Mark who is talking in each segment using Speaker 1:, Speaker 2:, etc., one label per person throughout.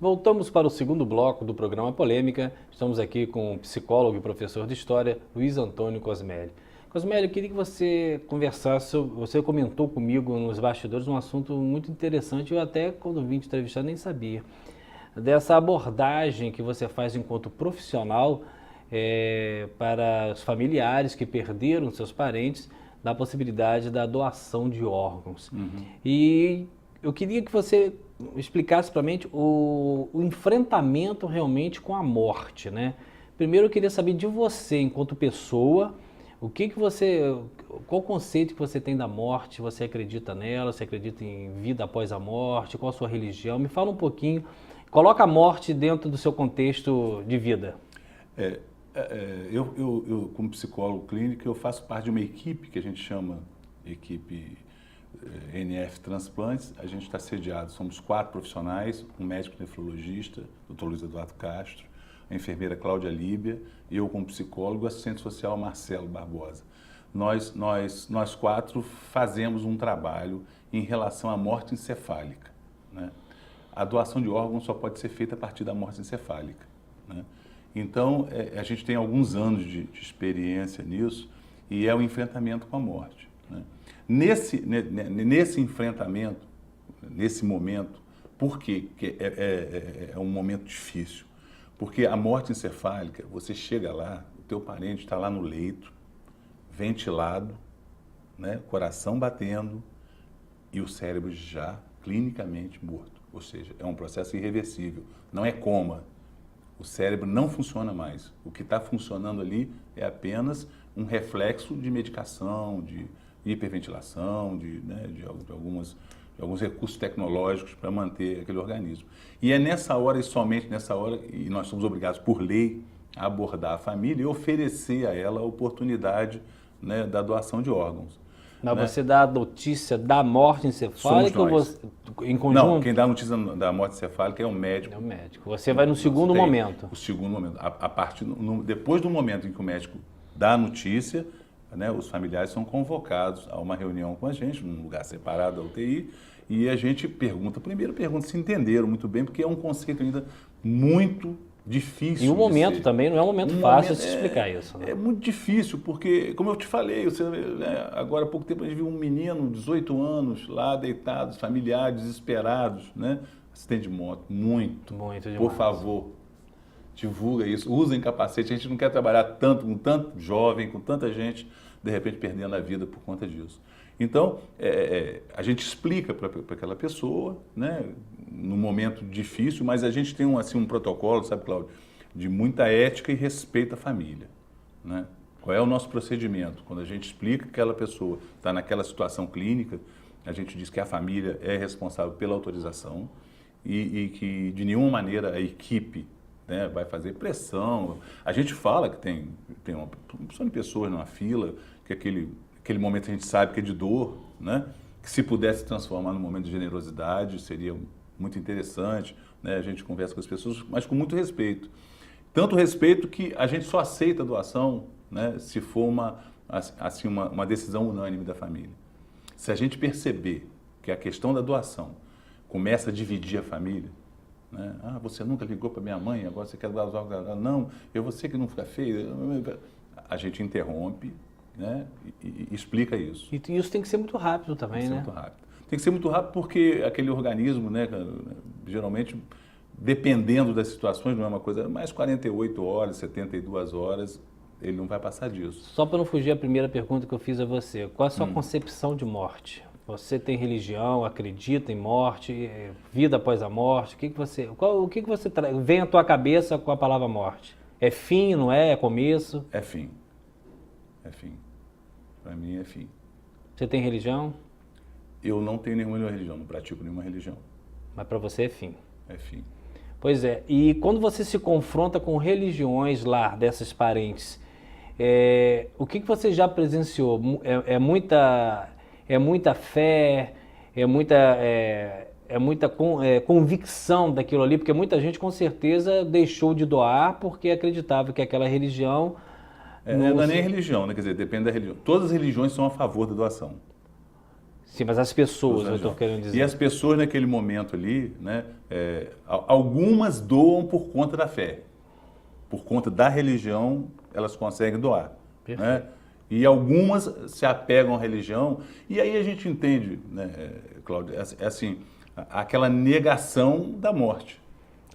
Speaker 1: Voltamos para o segundo bloco do programa Polêmica. Estamos aqui com o psicólogo e professor de História, Luiz Antônio Cosmeli. Cosmeli, eu queria que você conversasse, você comentou comigo nos bastidores um assunto muito interessante, eu até quando vim te entrevistar nem sabia, dessa abordagem que você faz enquanto profissional para os familiares que perderam seus parentes, da possibilidade da doação de órgãos. E eu queria que você explicasse para a gente o enfrentamento realmente com a morte, né? Primeiro eu queria saber de você, enquanto pessoa, qual o conceito que você tem da morte? Você acredita nela? Você acredita em vida após a morte? Qual a sua religião? Me fala um pouquinho, coloca a morte dentro do seu contexto de vida.
Speaker 2: Eu, como psicólogo clínico, eu faço parte de uma equipe que a gente chama equipe NF Transplantes. A gente está sediado, somos 4 profissionais, um médico nefrologista, Dr. Luiz Eduardo Castro, a enfermeira Cláudia Líbia, eu como psicólogo, o assistente social Marcelo Barbosa. Nós 4 fazemos um trabalho em relação à morte encefálica, né? A doação de órgãos só pode ser feita a partir da morte encefálica, né? Então, a gente tem alguns anos de experiência nisso e é o enfrentamento com a morte, né? Nesse enfrentamento, nesse momento, por quê? Porque é um momento difícil. Porque a morte encefálica, você chega lá, o teu parente está lá no leito, ventilado, né, coração batendo e o cérebro já clinicamente morto. Ou seja, é um processo irreversível, não é coma. O cérebro não funciona mais. O que está funcionando ali é apenas um reflexo de medicação, de hiperventilação, de alguns recursos tecnológicos para manter aquele organismo. E é nessa hora e somente nessa hora, e nós somos obrigados por lei a abordar a família e oferecer a ela a oportunidade, né, da doação de órgãos.
Speaker 1: Mas
Speaker 2: né?
Speaker 1: você dá a notícia da morte encefálica ou você, em conjunto?
Speaker 2: Não, quem dá a notícia da morte encefálica é o médico.
Speaker 1: É o médico. Você vai no segundo momento.
Speaker 2: O segundo momento. Depois do momento em que o médico dá a notícia, né, os familiares são convocados a uma reunião com a gente, num lugar separado da UTI, e a gente pergunta se entenderam muito bem, porque é um conceito ainda muito difícil.
Speaker 1: E o momento também não é um momento fácil de se explicar isso. Né?
Speaker 2: É muito difícil, porque, como eu te falei, né, agora há pouco tempo a gente viu um menino, 18 anos, lá deitado, familiares, desesperados, né? Acidente de moto, muito demais. Por favor, divulga isso, usem capacete, a gente não quer trabalhar tanto com tanto jovem, com tanta gente, de repente perdendo a vida por conta disso. Então, a gente explica para aquela pessoa, né, num momento difícil, mas a gente tem um protocolo, sabe, Cláudio, de muita ética e respeito à família, né? Qual é o nosso procedimento? Quando a gente explica que aquela pessoa está naquela situação clínica, a gente diz que a família é responsável pela autorização e que, de nenhuma maneira, a equipe, né, vai fazer pressão. A gente fala que tem uma opção de pessoas numa fila, que aquele momento a gente sabe que é de dor, né? Que se pudesse transformar num momento de generosidade, seria muito interessante, né? A gente conversa com as pessoas, mas com muito respeito. Tanto respeito que a gente só aceita a doação, né, se for uma decisão unânime da família. Se a gente perceber que a questão da doação começa a dividir a família, né? Ah, você nunca ligou para minha mãe, agora você quer doar os órgãos? Não, você que não fica feio. A gente interrompe, né, e explica isso.
Speaker 1: E isso tem que ser muito rápido também, né?
Speaker 2: Tem que ser muito rápido porque aquele organismo, né, geralmente, dependendo das situações, não é uma coisa, mais 48 horas, 72 horas, ele não vai passar disso.
Speaker 1: Só para não fugir a primeira pergunta que eu fiz a você, qual a sua concepção de morte? Você tem religião, acredita em morte, vida após a morte? O que você vem à tua cabeça com a palavra morte? É fim, não é? É começo?
Speaker 2: É fim. É fim. Para mim é fim.
Speaker 1: Você tem religião?
Speaker 2: Eu não tenho nenhuma religião, não pratico nenhuma religião.
Speaker 1: Mas para você é fim?
Speaker 2: É fim.
Speaker 1: Pois é. E quando você se confronta com religiões lá, dessas parentes, o que você já presenciou? É muita fé? É muita convicção daquilo ali? Porque muita gente com certeza deixou de doar porque acreditava que aquela religião...
Speaker 2: Não é nem religião, né? Quer dizer, depende da religião. Todas as religiões são a favor da doação.
Speaker 1: Sim, mas as pessoas, eu estou querendo dizer.
Speaker 2: E as pessoas naquele momento ali, né, algumas doam por conta da fé, por conta da religião, elas conseguem doar. Né? E algumas se apegam à religião, e aí a gente entende, né, Cláudio, é assim, aquela negação da morte.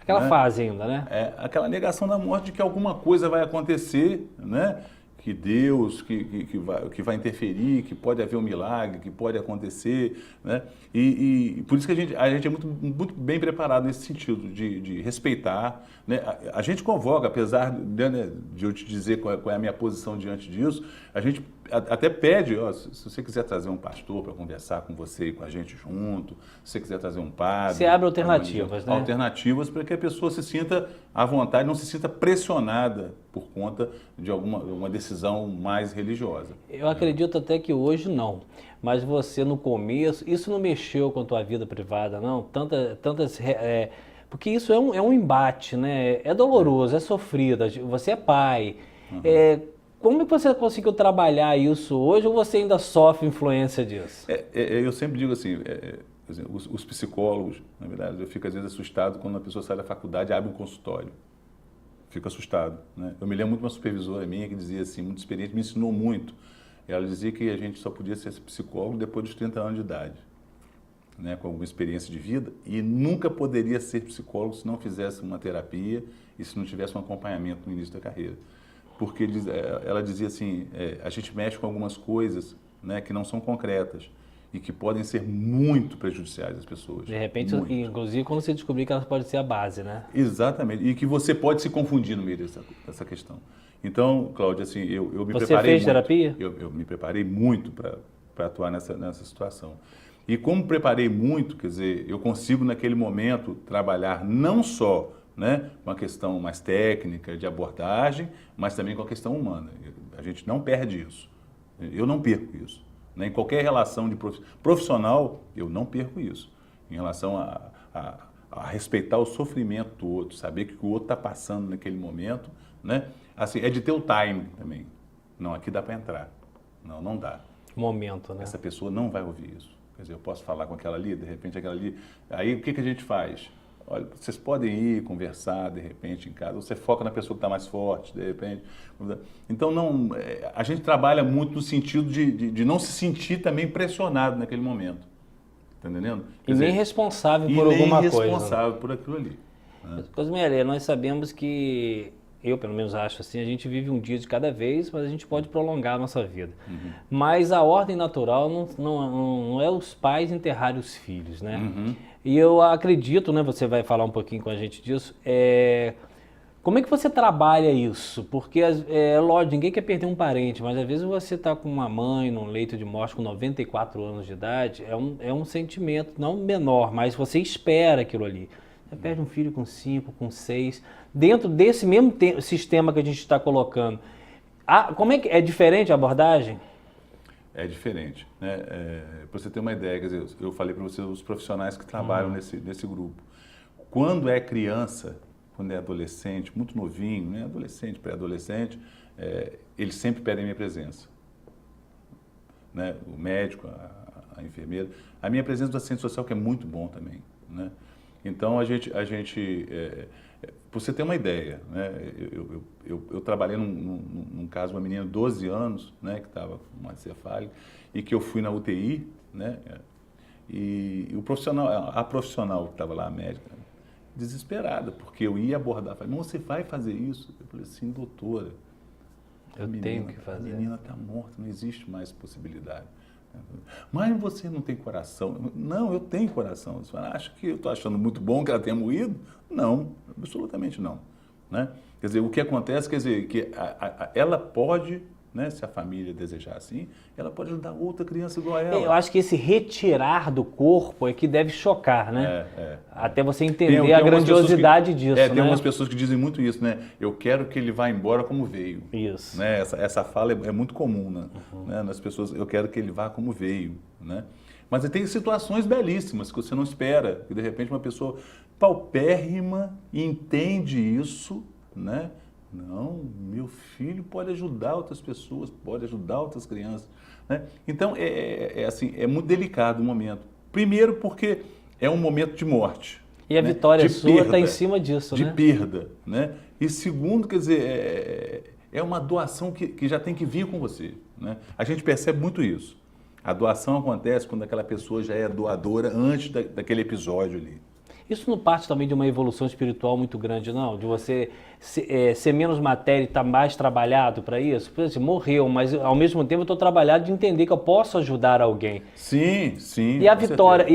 Speaker 1: Aquela
Speaker 2: né?
Speaker 1: fase ainda, né?
Speaker 2: Aquela negação da morte de que alguma coisa vai acontecer, né? Que Deus que vai interferir, que pode haver um milagre, que pode acontecer, né? E por isso que a gente é muito bem preparado nesse sentido, de respeitar, né? A gente convoca, apesar de eu te dizer qual é a minha posição diante disso, a gente até pede, ó, se você quiser trazer um pastor para conversar com você e com a gente junto, se você quiser trazer um padre...
Speaker 1: Você abre alternativas, né?
Speaker 2: Alternativas para que a pessoa se sinta à vontade, não se sinta pressionada por conta de uma decisão mais religiosa.
Speaker 1: Eu acredito até que hoje não, mas você no começo, isso não mexeu com a tua vida privada, não? Porque isso é um embate, né? É doloroso, é sofrido, você é pai. Como é que você conseguiu trabalhar isso hoje ou você ainda sofre influência disso?
Speaker 2: Eu sempre digo assim, os psicólogos, na verdade, eu fico às vezes assustado quando a pessoa sai da faculdade e abre um consultório. Fico assustado. Né? Eu me lembro muito de uma supervisora minha que dizia assim, muito experiente, me ensinou muito. Ela dizia que a gente só podia ser psicólogo depois dos 30 anos de idade, né? Com alguma experiência de vida, e nunca poderia ser psicólogo se não fizesse uma terapia e se não tivesse um acompanhamento no início da carreira. Porque ela dizia assim, a gente mexe com algumas coisas, né, que não são concretas e que podem ser muito prejudiciais às pessoas.
Speaker 1: De repente,
Speaker 2: muito.
Speaker 1: Inclusive quando você descobrir que elas podem ser a base, né?
Speaker 2: Exatamente, e que você pode se confundir no meio dessa questão. Então, Cláudio, assim, eu me
Speaker 1: você
Speaker 2: preparei
Speaker 1: fez
Speaker 2: muito,
Speaker 1: terapia?
Speaker 2: Eu me preparei muito para atuar nessa situação. E como preparei muito, quer dizer, eu consigo naquele momento trabalhar não só, né, com a questão mais técnica de abordagem, mas também com a questão humana. A gente não perde isso. Eu não perco isso. Né? Em qualquer relação de profissional, eu não perco isso. Em relação a respeitar o sofrimento do outro, saber o que o outro está passando naquele momento, né? Assim, é de ter o time também. Não, aqui dá para entrar. Não, não dá.
Speaker 1: Momento, né?
Speaker 2: Essa pessoa não vai ouvir isso. Quer dizer, eu posso falar com aquela ali, de repente aquela ali... Aí o que a gente faz? Olha, vocês podem ir conversar, de repente, em casa. Você foca na pessoa que está mais forte, de repente. Então, a gente trabalha muito no sentido de não se sentir também pressionado naquele momento. Está entendendo?
Speaker 1: Quer dizer, nem responsável por alguma coisa.
Speaker 2: Nem responsável por aquilo ali. Né?
Speaker 1: Cosmeli, nós sabemos que, eu pelo menos acho assim, a gente vive um dia de cada vez, mas a gente pode prolongar a nossa vida.
Speaker 2: Uhum.
Speaker 1: Mas a ordem natural não é os pais enterrarem os filhos, né?
Speaker 2: Uhum.
Speaker 1: E eu acredito, né, você vai falar um pouquinho com a gente disso, como é que você trabalha isso? Porque, lógico, ninguém quer perder um parente, mas às vezes você está com uma mãe num leito de morte com 94 anos de idade, é um sentimento, não menor, mas você espera aquilo ali. Você perde um filho com 5, com 6, dentro desse mesmo sistema que a gente está colocando. Como é que é diferente a abordagem?
Speaker 2: É diferente, né? Para você ter uma ideia, quer dizer, eu falei para você os profissionais que trabalham nesse grupo. Quando é criança, quando é adolescente, muito novinho, né? Adolescente, pré-adolescente, eles sempre pedem minha presença. Né? O médico, a enfermeira. A minha presença do assistente social, que é muito bom também, né? Então, para você ter uma ideia, né? Eu trabalhei num caso de uma menina de 12 anos, né, que estava com uma encefálica, e que eu fui na UTI, né? E a profissional que estava lá, a médica, desesperada, porque eu ia abordar, falei, mas você vai fazer isso? Eu falei assim, doutora,
Speaker 1: tenho que fazer.
Speaker 2: A menina está morta, não existe mais possibilidade. Mas você não tem coração. Não, eu tenho coração. Você fala, acha que eu estou achando muito bom que ela tenha morrido? Não, absolutamente não. Né? Quer dizer, o que acontece, quer dizer, que ela pode, né, se a família desejar assim, ela pode ajudar outra criança igual a ela.
Speaker 1: Eu acho que esse retirar do corpo é que deve chocar, né? Até você entender
Speaker 2: tem
Speaker 1: a grandiosidade disso, né?
Speaker 2: Tem algumas pessoas que dizem muito isso, né? Eu quero que ele vá embora como veio.
Speaker 1: Isso.
Speaker 2: Né? Essa fala é muito comum, né? Nas pessoas, eu quero que ele vá como veio, né? Mas tem situações belíssimas que você não espera, que de repente uma pessoa paupérrima entende isso, né? Não, meu filho pode ajudar outras pessoas, pode ajudar outras crianças, né? Então, assim, é muito delicado o momento. Primeiro porque é um momento de morte.
Speaker 1: E a
Speaker 2: né?
Speaker 1: vitória
Speaker 2: de
Speaker 1: sua está em cima disso,
Speaker 2: de
Speaker 1: né?
Speaker 2: perda, né? E segundo, quer dizer, é uma doação que já tem que vir com você, né? A gente percebe muito isso. A doação acontece quando aquela pessoa já é doadora antes daquele episódio ali.
Speaker 1: Isso não parte também de uma evolução espiritual muito grande, não? De você ser menos matéria e estar mais trabalhado para isso? Por exemplo, morreu, mas ao mesmo tempo eu estou trabalhado de entender que eu posso ajudar alguém.
Speaker 2: Sim, sim.
Speaker 1: E a vitória,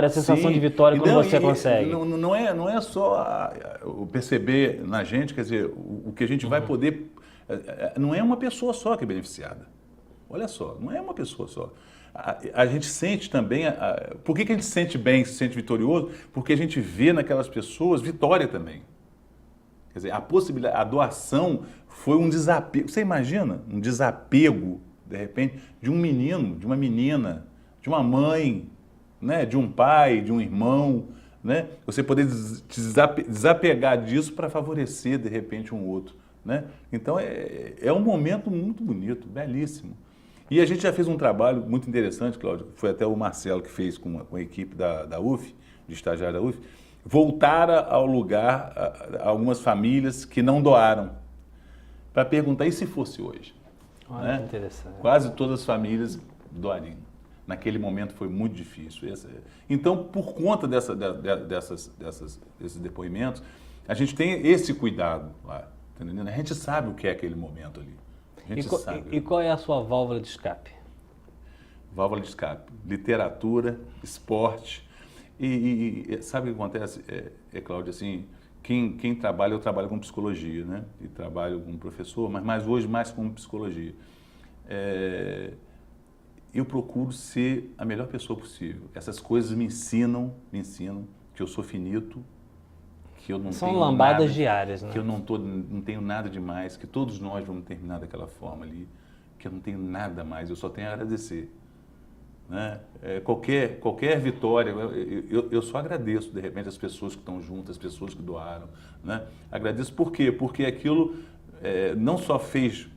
Speaker 1: a sensação
Speaker 2: Sim.
Speaker 1: de vitória quando
Speaker 2: Não,
Speaker 1: você consegue?
Speaker 2: Não é só o perceber na gente, quer dizer, o que a gente vai poder... Não é uma pessoa só que é beneficiada. Olha só, não é uma pessoa só. A gente sente também... Por que a gente se sente bem, se sente vitorioso? Porque a gente vê naquelas pessoas vitória também. Quer dizer, a possibilidade, a doação foi um desapego. Você imagina um desapego, de repente, de um menino, de uma menina, de uma mãe, né? De um pai, de um irmão, né? Você poder desapegar disso para favorecer, de repente, um outro, né? Então, é um momento muito bonito, belíssimo. E a gente já fez um trabalho muito interessante, Cláudio, foi até o Marcelo que fez com a equipe da UF, de estagiário da UF, voltar ao lugar algumas famílias que não doaram, para perguntar, e se fosse hoje?
Speaker 1: Olha,
Speaker 2: né?
Speaker 1: que interessante.
Speaker 2: Quase todas as famílias doariam. Naquele momento foi muito difícil. Então, por conta desses depoimentos, a gente tem esse cuidado lá, tá entendendo? A gente sabe o que é aquele momento ali.
Speaker 1: E qual é a sua válvula de escape?
Speaker 2: Válvula de escape, literatura, esporte. E sabe o que acontece, Cláudio, assim, quem trabalha, eu trabalho com psicologia, né? E trabalho como professor, mas hoje mais com psicologia. Eu procuro ser a melhor pessoa possível. Essas coisas me ensinam que eu sou finito, que eu não
Speaker 1: São
Speaker 2: tenho
Speaker 1: lambadas
Speaker 2: nada,
Speaker 1: diárias, né?
Speaker 2: que eu não tenho nada demais, que todos nós vamos terminar daquela forma ali, que eu não tenho nada mais, eu só tenho a agradecer. Né? Qualquer vitória, eu só agradeço, de repente, as pessoas que estão juntas, as pessoas que doaram. Né? Agradeço por quê? Porque aquilo não só fez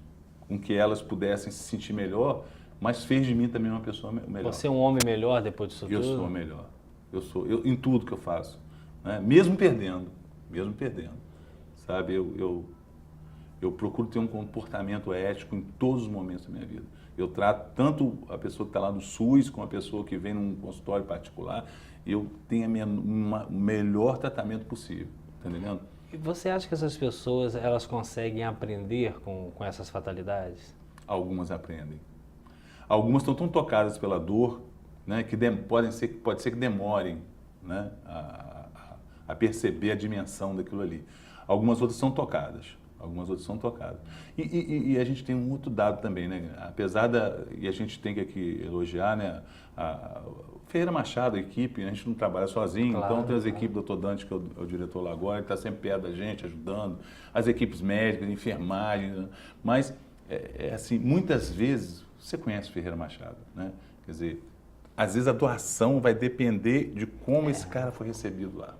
Speaker 2: com que elas pudessem se sentir melhor, mas fez de mim também uma pessoa melhor.
Speaker 1: Você é um homem melhor depois disso tudo?
Speaker 2: Eu sou melhor. Em tudo que eu faço. Né? Mesmo perdendo, sabe? Eu procuro ter um comportamento ético em todos os momentos da minha vida. Eu trato tanto a pessoa que está lá no SUS como a pessoa que vem num consultório particular. Eu tenho o melhor tratamento possível, tá entendendo?
Speaker 1: E você acha que essas pessoas elas conseguem aprender com essas fatalidades?
Speaker 2: Algumas aprendem. Algumas estão tão tocadas pela dor, né, que pode ser que demorem, né, a perceber a dimensão daquilo ali. Algumas outras são tocadas. E a gente tem um outro dado também, né? E a gente tem que aqui elogiar, né? O Ferreira Machado, a equipe, a gente não trabalha sozinho,
Speaker 1: claro,
Speaker 2: então tem as equipes do Dr. Dante, que é o diretor lá agora, ele está sempre perto da gente, ajudando, as equipes médicas, enfermagem, né? Mas, assim, muitas vezes, você conhece o Ferreira Machado, né? Quer dizer, às vezes a doação vai depender de como esse cara foi recebido lá,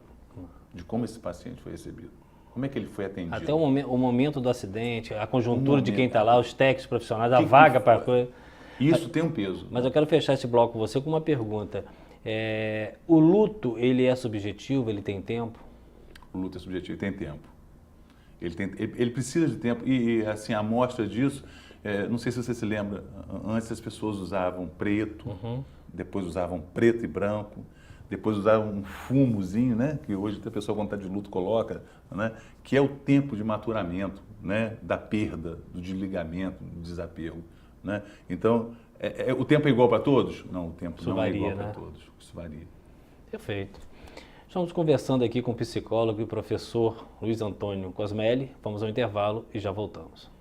Speaker 2: de como esse paciente foi recebido. Como é que ele foi atendido?
Speaker 1: Até o momento do acidente, a conjuntura de quem está lá, os técnicos profissionais, a vaga para...
Speaker 2: Isso tem um peso.
Speaker 1: Mas eu quero fechar esse bloco com você com uma pergunta. O luto, ele é subjetivo, ele tem tempo?
Speaker 2: O luto é subjetivo, tem tempo. Ele precisa de tempo. E assim, a amostra disso, não sei se você se lembra, antes as pessoas usavam preto, depois usavam preto e branco, depois usavam um fumozinho, né? Que hoje a pessoa, quando está de luto, coloca, né? Que é o tempo de maturamento, né? Da perda, do desligamento, do desapego. Né? Então, o tempo é igual para todos? Não, o tempo não é igual para todos. Isso varia.
Speaker 1: Perfeito. Estamos conversando aqui com o psicólogo e professor Luiz Antônio Cosmelli. Vamos ao intervalo e já voltamos.